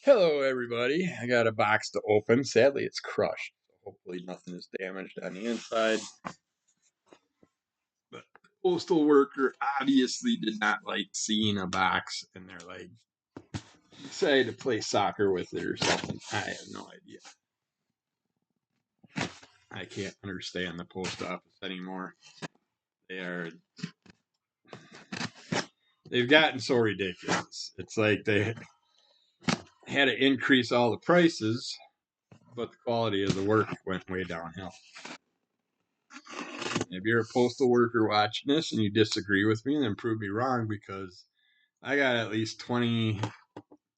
Hello, everybody. I got a box to open. Sadly, it's crushed. So hopefully, nothing is damaged on the inside. But the postal worker obviously did not like seeing a box, and they're like, decided to play soccer with it or something. I have no idea. I can't understand the post office anymore. They've gotten so ridiculous. It's like they had to increase all the prices, but the quality of the work went way downhill. If you're a postal worker watching this and you disagree with me, then prove me wrong, because I got at least 20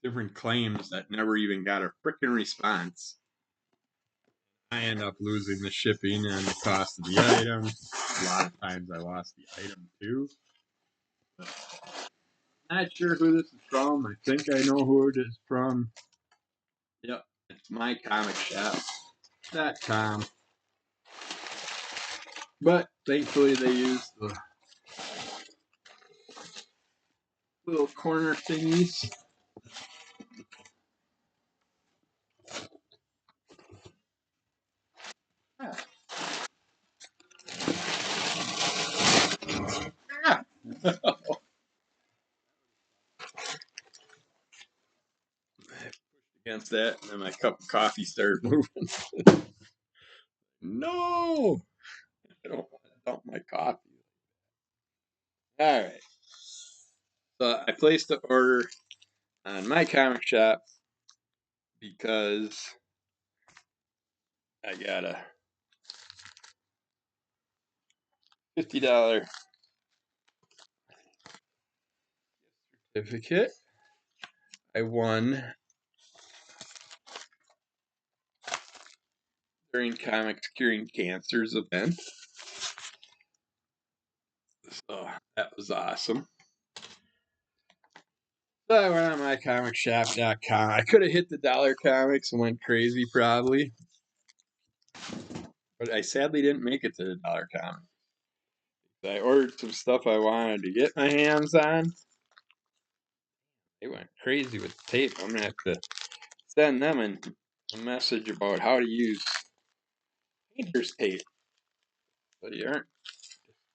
different claims that never even got a freaking response. I end up losing the shipping and the cost of the item. A lot of times I lost the item too. But not sure who this is from. I think I know who it is from. Yep, it's mycomicshop.com. But thankfully they use the little corner thingies. Yeah. Against that, and then my cup of coffee started moving. No! I don't want to dump my coffee. Alright. So I placed the order on my comic shop because I got a $50 certificate. I won during Comics Curing Cancer's event. So that was awesome. So I went on mycomicshop.com. I could have hit the dollar comics and went crazy probably, but I sadly didn't make it to the dollar comics. I ordered some stuff I wanted to get my hands on. They went crazy with the tape. I'm going to have to send them a message about how to use painter's tape, so you aren't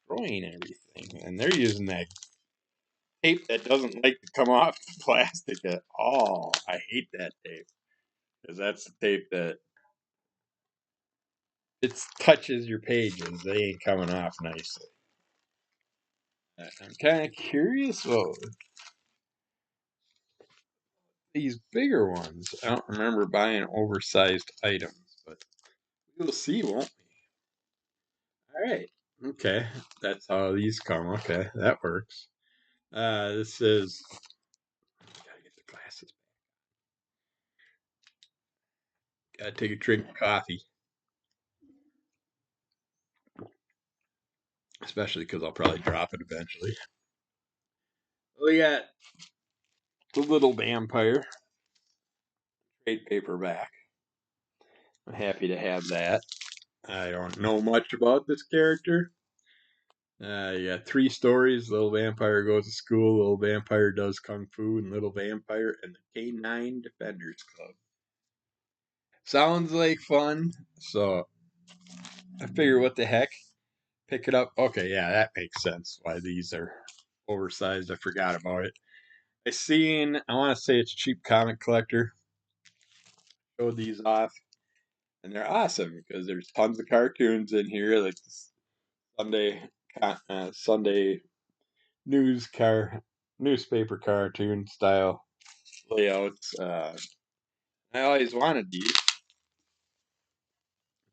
destroying everything. And they're using that tape that doesn't like to come off the plastic at all. I hate that tape, because that's the tape that it touches your pages. They ain't coming off nicely. I'm kind of curious. Well, these bigger ones, I don't remember buying oversized items, but we'll see, won't we? All right. Okay. That's how these come. Okay. That works. This is. Gotta get the glasses. Gotta take a drink of coffee. Especially because I'll probably drop it eventually. We got The Little Vampire trade paperback. I'm happy to have that. I don't know much about this character. You got 3 stories. Little Vampire goes to school, Little Vampire does kung fu, and Little Vampire and the K9 Defenders Club. Sounds like fun, so I figure what the heck, pick it up. Okay, yeah, that makes sense why these are oversized. I forgot about it. I want to say it's Cheap Comic Collector, showed these off, and they're awesome because there's tons of cartoons in here, like Sunday Sunday newspaper cartoon style layouts. I always wanted these.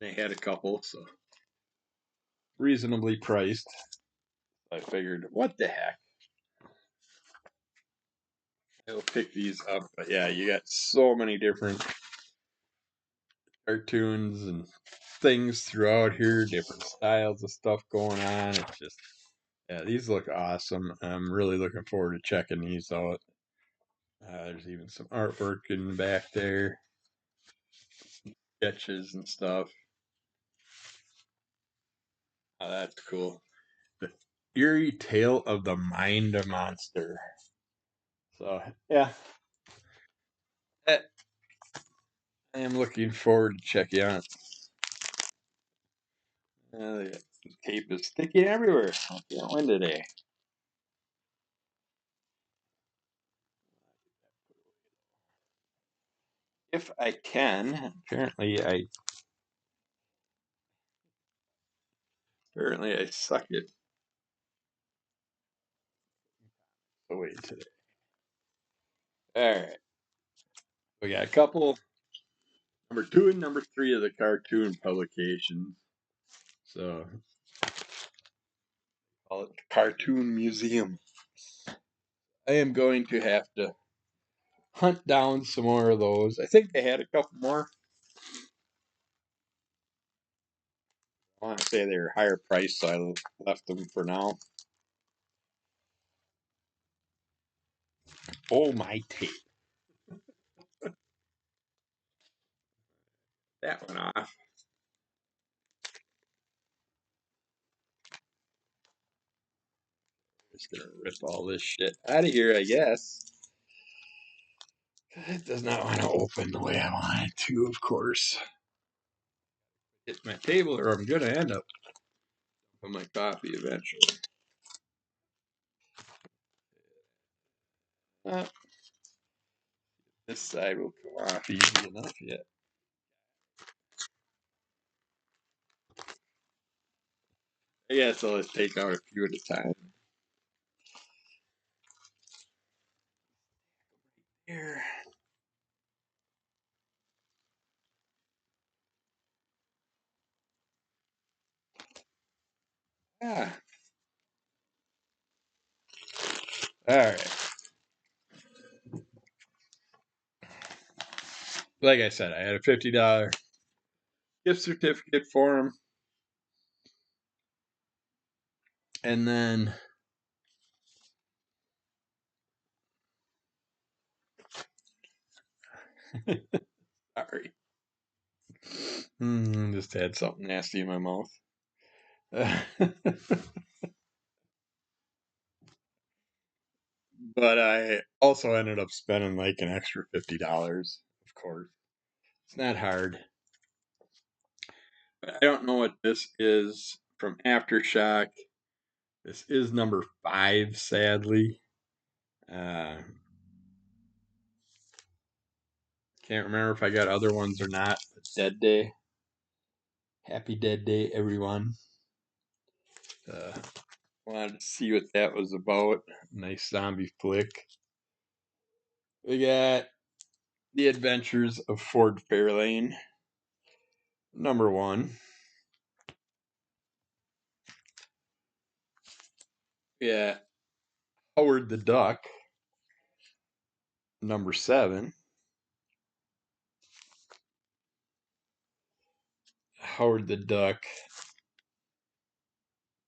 They had a couple, so reasonably priced. I figured, what the heck? I'll pick these up. But yeah, you got so many different cartoons and things throughout here, different styles of stuff going on. It's just, yeah, these look awesome. I'm really looking forward to checking these out. There's even some artwork in the back there, sketches and stuff. Oh, that's cool. The Eerie Tale of the Mind Monster. So, yeah, I am looking forward to checking out. The tape is sticking everywhere. I can't win today. If I can, apparently I suck it away today. All right, we got a couple. Number 2 and number 3 of the cartoon publications. So call it the Cartoon Museum. I am going to have to hunt down some more of those. I think they had a couple more. I want to say they were higher priced, so I left them for now. Oh, my tape. That went off. Just gonna rip all this shit out of here, I guess. It does not want to open the way I want it to, of course. Hit my table, or I'm gonna end up on my coffee eventually. This side will come off easy enough yet. I guess I'll just take out a few at a time. Here. Ah. All right. Like I said, I had a $50 gift certificate for him. And then sorry. Just had something nasty in my mouth. But I also ended up spending like an extra $50, of course. It's not hard. But I don't know what this is from Aftershock. This is number 5, sadly. Can't remember if I got other ones or not. Dead Day. Happy Dead Day, everyone. Wanted to see what that was about. Nice zombie flick. We got The Adventures of Ford Fairlane, number 1. Yeah, Howard the Duck, number 7. Howard the Duck,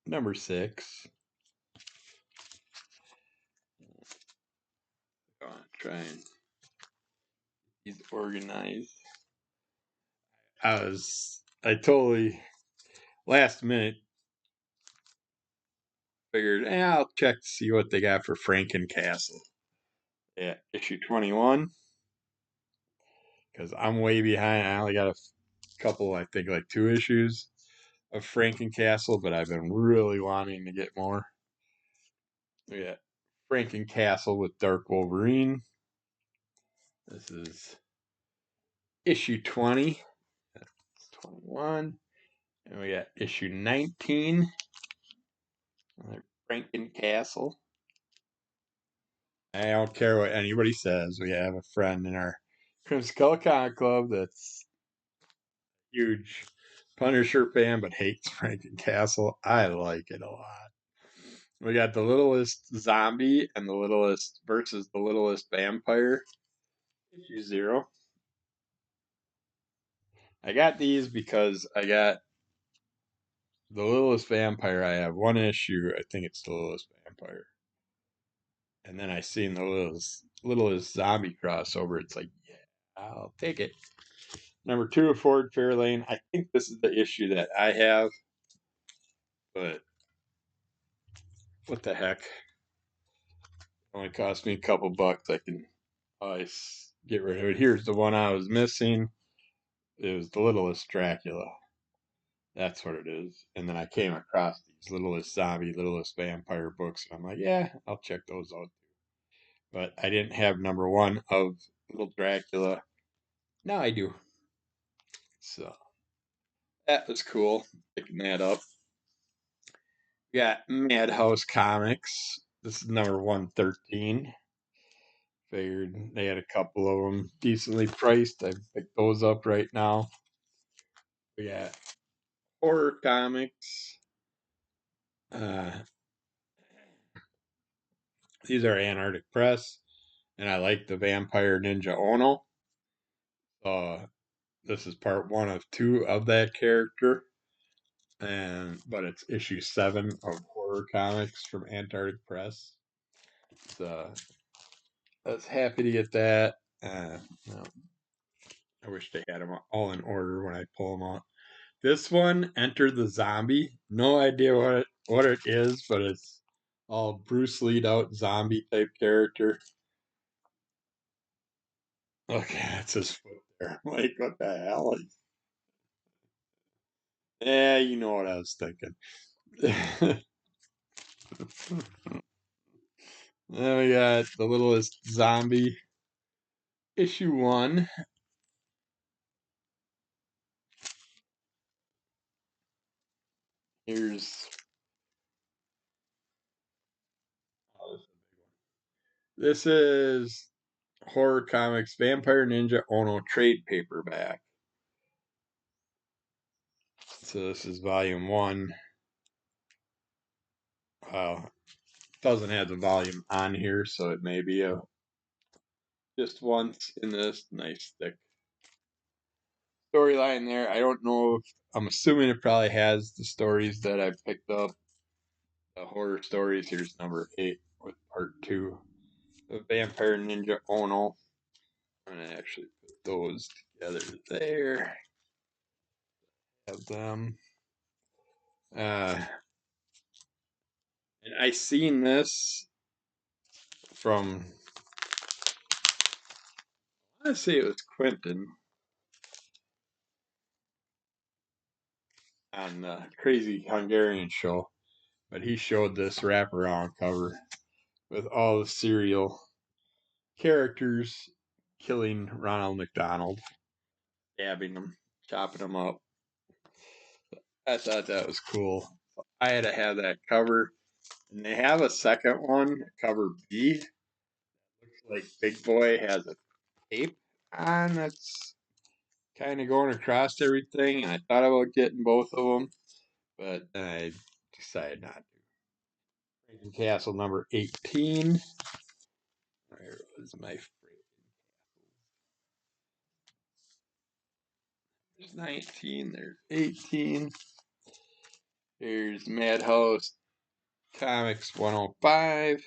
number 6. Go on, try and he's organized. I totally last minute figured, I'll check to see what they got for Frankencastle. Yeah, issue 21. Because I'm way behind. I only got a couple, I think like 2 issues of Frankencastle, but I've been really wanting to get more. Yeah, Frankencastle with Dark Wolverine. This is issue 20. That's 21. And we got issue 19. Frankencastle. I don't care what anybody says. We have a friend in our Crimson Skull Comic Club that's huge Punisher fan but hates Frankencastle. I like it a lot. We got the littlest zombie and the littlest versus the littlest vampire. Issue 0. I got these because I got the littlest vampire. I have 1 issue. I think it's the littlest vampire. And then I seen the littlest zombie crossover. It's like, yeah, I'll take it. Number 2 of Ford Fairlane. I think this is the issue that I have, but what the heck? Only cost me a couple bucks. I can always get rid of it. Here's the one I was missing. It was The Littlest Dracula. That's what it is. And then I came across these Littlest Zombie, Littlest Vampire books, and I'm like, yeah, I'll check those out. But I didn't have number one of Little Dracula. Now I do. So that was cool. Picking that up. We got Madhouse Comics. This is number 113. Figured they had a couple of them decently priced. I picked those up right now. We got horror comics. Uh, these are Antarctic Press, and I like the Vampire Ninja Ono. This is part one of two of that character, but it's issue 7 of horror comics from Antarctic Press. So I was happy to get that. No, I wish they had them all in order when I pull them out. This one, Enter the Zombie. No idea what it is, but it's all Bruce Lee'd out zombie type character. Okay, that's his foot there. Like, what the hell? Yeah, you know what I was thinking. Then we got The Littlest Zombie, issue 1. Here's oh, this is Horror Comics Vampire Ninja Ono trade paperback. So this is volume 1. Doesn't have the volume on here, so it may be just once in this nice thick storyline there. I don't know if I'm assuming it probably has the stories that I picked up. The horror stories. Here's number 8 with part 2 of Vampire Ninja Ono. I'm gonna actually put those together there. Have them. And I seen this from I want to say it was Quentin on the Crazy Hungarian show, but he showed this wraparound cover with all the serial characters killing Ronald McDonald, stabbing him, chopping him up. I thought that was cool. I had to have that cover, and they have a second one, cover B. Looks like Big Boy has a tape on that's kind of going across everything, and I thought about getting both of them, but I decided not to. Franken Castle number 18. Where was my There's 19, there's 18. Here's Madhouse Comics 105.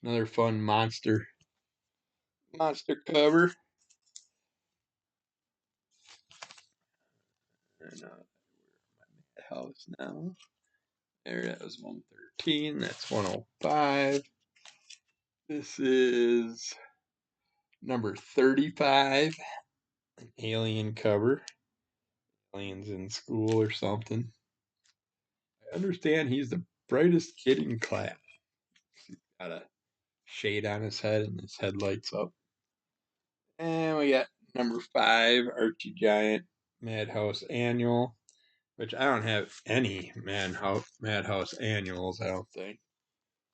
Another fun monster cover. And Madhouse now. There, that was 113. That's 105. This is number 35. An alien cover. Aliens in school or something. I understand he's the brightest kid in class. He's got a shade on his head and his head lights up. And we got number 5, Archie Giant Madhouse Annual, which I don't have any Madhouse Annuals, I don't think.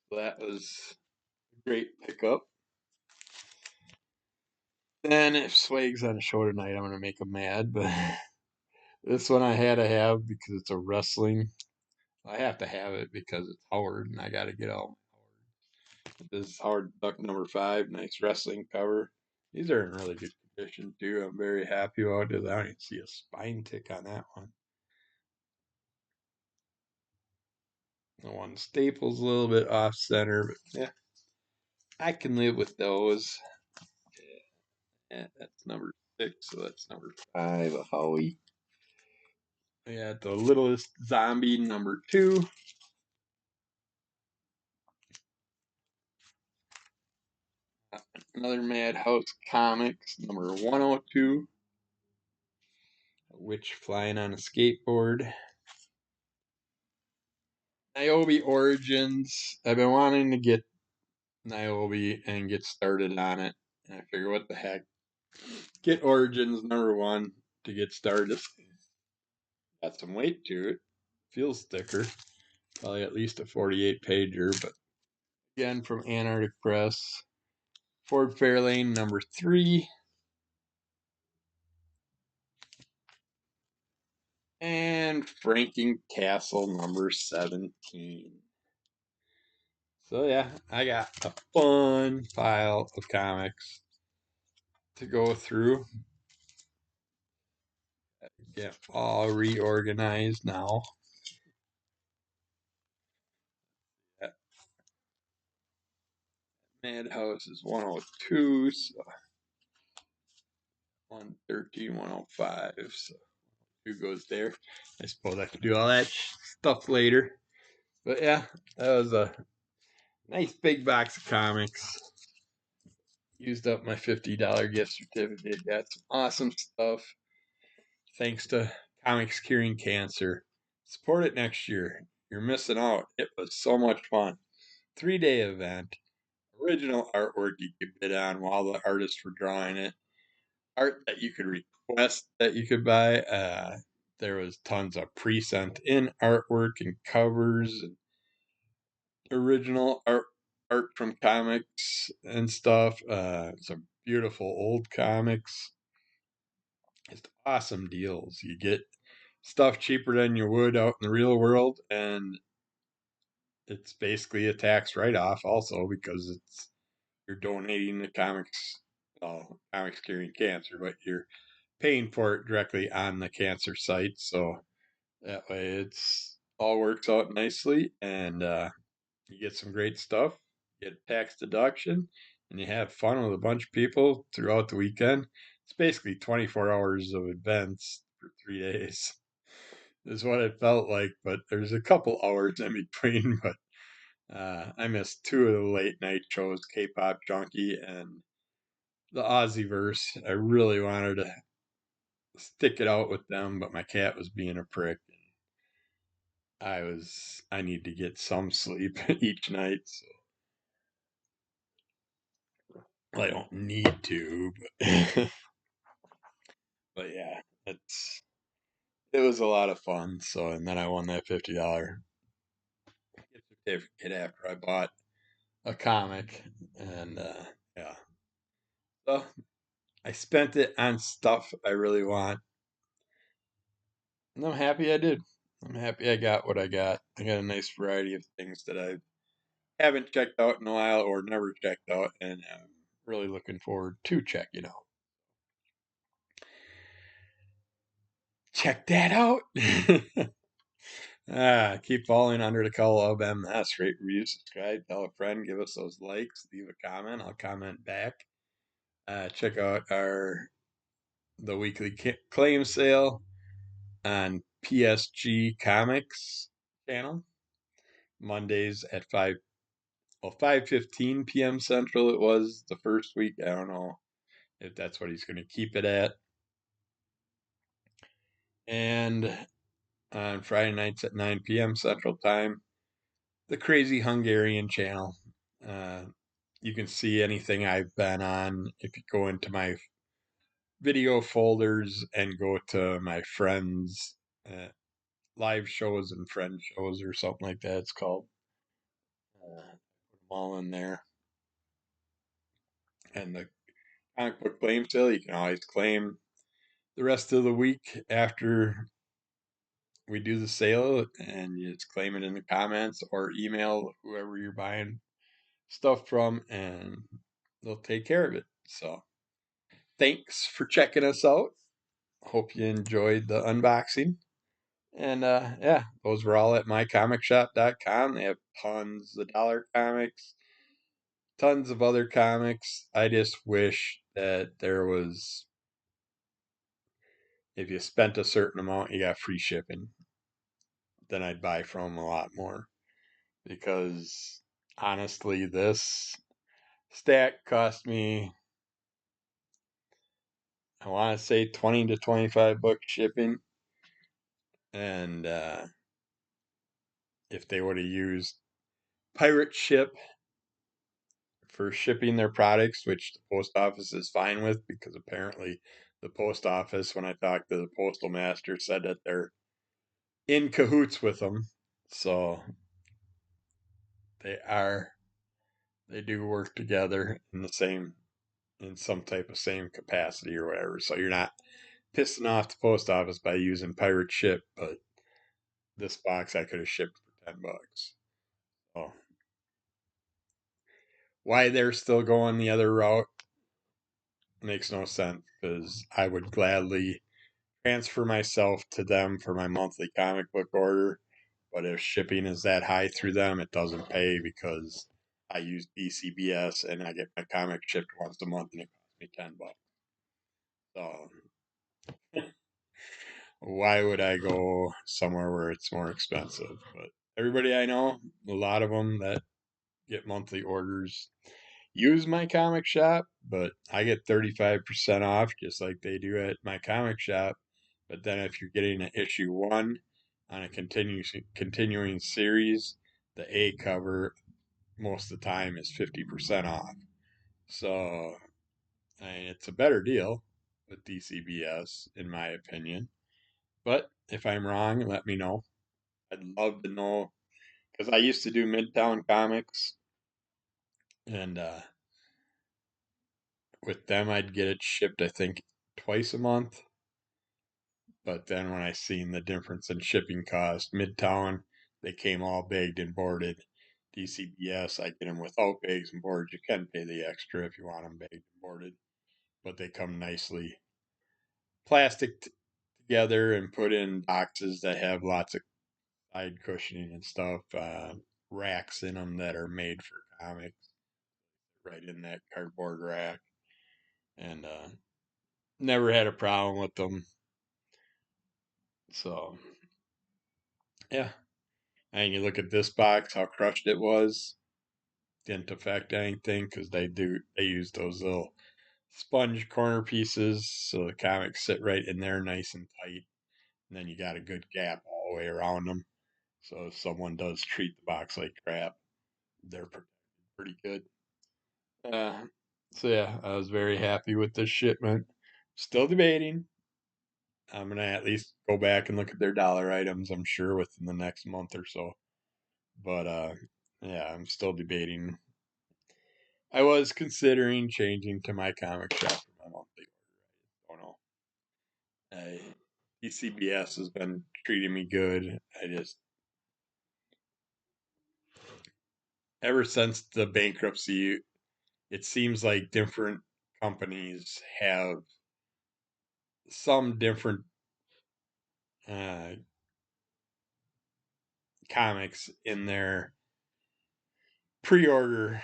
So that was a great pickup. Then if Swag's on a show tonight, I'm going to make him mad, but this one I had to have because it's a wrestling. I have to have it because it's Howard, and I got to get out Howard. This is Howard Duck number 5, nice wrestling cover. These are in really good condition too. I'm very happy about it. I don't even see a spine tick on that one. The one staple's a little bit off center, but yeah, I can live with those. Yeah, that's number 6, so that's number 5, a Howie. We got The Littlest Zombie number 2. another Madhouse Comics, number 102, a witch flying on a skateboard. Niobe Origins. I've been wanting to get Niobe and get started on it. And I figure, what the heck? Get Origins number 1 to get started. Got some weight to it. Feels thicker. Probably at least a 48 pager, but again from Antarctic Press. Ford Fairlane number 3. And Franking Castle number 17. So yeah, I got a fun pile of comics to go through. Get all reorganized now. That Madhouse is 102, so 113, 105. So who goes there? I suppose I could do all that stuff later. But yeah, that was a nice big box of comics. Used up my $50 gift certificate. Got some awesome stuff. Thanks to Comics Curing Cancer. Support it next year. You're missing out. It was so much fun. 3-day event. Original artwork you could bid on while the artists were drawing it. Art that you could request that you could buy. There was tons of pre-sent in artwork and covers and original art from comics and stuff. Some beautiful old comics. Just awesome deals. You get stuff cheaper than you would out in the real world, and it's basically a tax write-off also because you're donating to comics curing cancer, but you're paying for it directly on the cancer site. So that way it's all works out nicely, and you get some great stuff, get a tax deduction, and you have fun with a bunch of people throughout the weekend. It's basically 24 hours of events for 3 days, is what it felt like, but there's a couple hours in between. But I missed 2 of the late night shows, K-Pop Junkie and the Aussieverse. I really wanted to stick it out with them, but my cat was being a prick. I need to get some sleep each night, so I don't need to, but, but yeah, it was a lot of fun. So, and then I won that $50 gift certificate after I bought a comic, and yeah, so I spent it on stuff I really want, and I'm happy I did. I'm happy I got what I got. I got a nice variety of things that I haven't checked out in a while or never checked out, and I'm really looking forward to checking out. Check that out. Keep following Under the Color of MS. Rate, review, subscribe, tell a friend, give us those likes, leave a comment. I'll comment back. Check out the weekly claim sale on PSG Comics channel. Mondays at 5:15 p.m. Central. It was the first week. I don't know if that's what he's going to keep it at. And on Friday nights at 9 p.m. Central Time, the Crazy Hungarian channel. You can see anything I've been on if you go into my video folders and go to my friends' live shows and friend shows or something like that. It's called. Put them all in there. And the comic book claim sale, you can always claim the rest of the week after we do the sale, and you just claim it in the comments or email whoever you're buying stuff from, and they'll take care of it. So thanks for checking us out. Hope you enjoyed the unboxing. And yeah, those were all at mycomicshop.com. They have tons of dollar comics, tons of other comics. I just wish that there was, if you spent a certain amount, you got free shipping. Then I'd buy from a lot more. Because honestly, this stack cost me, I want to say 20 to 25 bucks shipping. And if they would have used Pirate Ship for shipping their products, which the post office is fine with, because apparently the post office, when I talked to the postal master, said that they're in cahoots with them. So they are, they do work together in the same, in some type of same capacity or whatever. So you're not pissing off the post office by using Pirate Ship, but this box I could have shipped for 10 bucks. So why they're still going the other route makes no sense, because I would gladly transfer myself to them for my monthly comic book order. But if shipping is that high through them, it doesn't pay, because I use DCBS and I get my comic shipped once a month and it costs me 10 bucks. So why would I go somewhere where it's more expensive? But everybody I know, a lot of them that get monthly orders, use my comic shop, but I get 35% off just like they do at my comic shop. But then if you're getting an issue one on a continuing series, the A cover most of the time is 50% off. So I mean, it's a better deal with DCBS, in my opinion. But if I'm wrong, let me know. I'd love to know, because I used to do Midtown Comics, and with them, I'd get it shipped, I think, twice a month. But then when I seen the difference in shipping cost, Midtown, they came all bagged and boarded. DCBS, I get them without bags and boards. You can pay the extra if you want them bagged and boarded, but they come nicely plastic together and put in boxes that have lots of side cushioning and stuff. Racks in them that are made for comics, right in that cardboard rack. And never had a problem with them. So yeah, and you look at this box, how crushed it was. Didn't affect anything, because they use those little sponge corner pieces, so the comics sit right in there nice and tight. And then you got a good gap all the way around them. So if someone does treat the box like crap, they're pretty good. Uh, so yeah, I was very happy with this shipment. Still debating. I'm gonna at least go back and look at their dollar items, I'm sure, within the next month or so. But yeah, I'm still debating. I was considering changing to my comic shop for my monthly order. I don't know. ECBS has been treating me good. I just, ever since the bankruptcy, it seems like different companies have some different uh, comics in their pre-order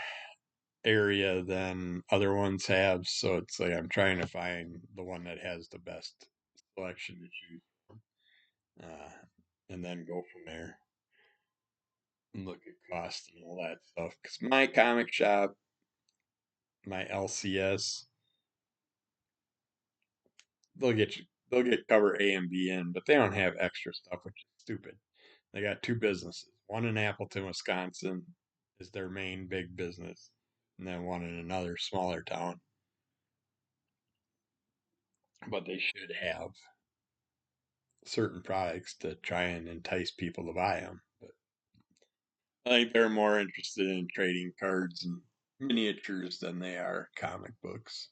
area than other ones have. So it's like I'm trying to find the one that has the best selection to choose from, and then go from there and look at cost and all that stuff. Because my comic shop, my LCS, they'll get cover A and B in, but they don't have extra stuff, which is stupid. They got two businesses. One in Appleton, Wisconsin is their main big business, and then one in another smaller town. But they should have certain products to try and entice people to buy them. But I think they're more interested in trading cards and miniatures than they are comic books.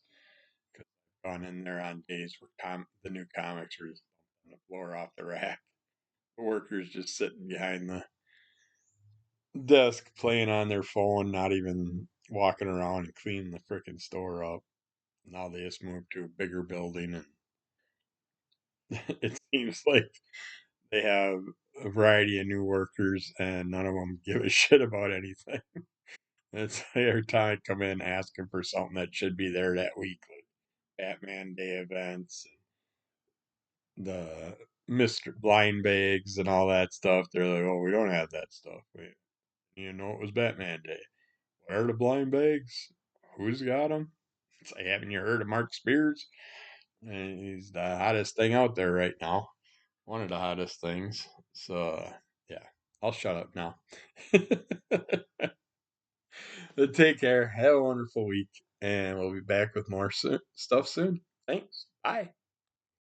Because I've gone in there on days where the new comics are just on the floor off the rack. The workers just sitting behind the desk playing on their phone, not even walking around and cleaning the frickin' store up. Now they just moved to a bigger building, and it seems like they have a variety of new workers, and none of them give a shit about anything. It's every time I come in asking for something that should be there that week, like Batman Day events, the Mr. Blind Bags, and all that stuff. They're like, "Oh, we don't have that stuff. You know, it was Batman Day. What are the blind bags? who's got him? It's like, haven't you heard of Mark Spears? And he's the hottest thing out there right now. One of the hottest things. So, yeah, I'll shut up now. But take care. Have a wonderful week. And we'll be back with more stuff soon. Thanks. Bye.